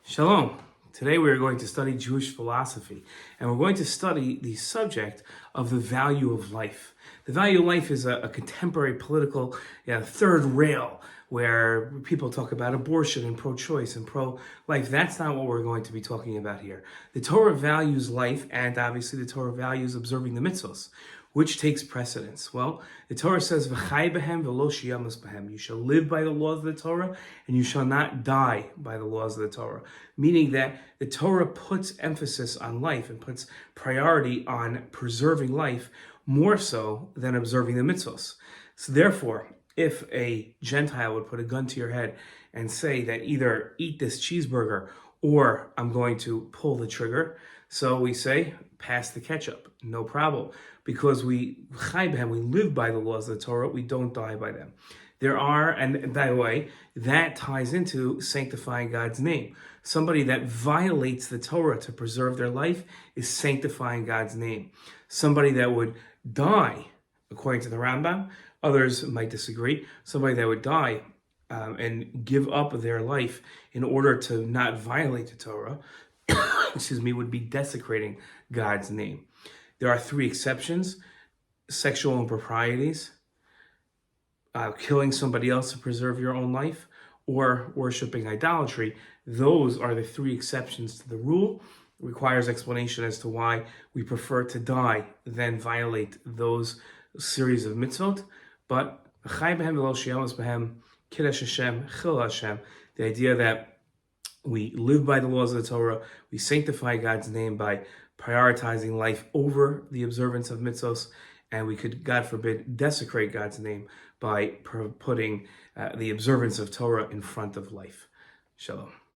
Shalom. Today we are going to study Jewish philosophy, and we're going to study the subject of the value of life. The value of life is a contemporary political third rail where people talk about abortion and pro-choice and pro-life. That's not what we're going to be talking about here. The Torah values life, and obviously the Torah values observing the mitzvos. Which takes precedence? Well, the Torah says, "V'chai behem v'lo shiyamas behem." You shall live by the laws of the Torah, and you shall not die by the laws of the Torah. Meaning that the Torah puts emphasis on life and puts priority on preserving life more so than observing the mitzvos. So therefore, if a Gentile would put a gun to your head and say that either eat this cheeseburger or I'm going to pull the trigger, so we say, pass the ketchup, no problem. Because we live by the laws of the Torah, we don't die by them. There are, and by the way, that ties into sanctifying God's name. Somebody that violates the Torah to preserve their life is sanctifying God's name. Somebody that would die, according to the Rambam, others might disagree, somebody that would die and give up their life in order to not violate the Torah, would be desecrating God's name. There are three exceptions: sexual improprieties, killing somebody else to preserve your own life, or worshiping idolatry. Those are the three exceptions to the rule. It requires explanation as to why we prefer to die than violate those series of mitzvot. But the idea that we live by the laws of the Torah, we sanctify God's name by prioritizing life over the observance of mitzvos, and we could, God forbid, desecrate God's name by putting the observance of Torah in front of life. Shalom.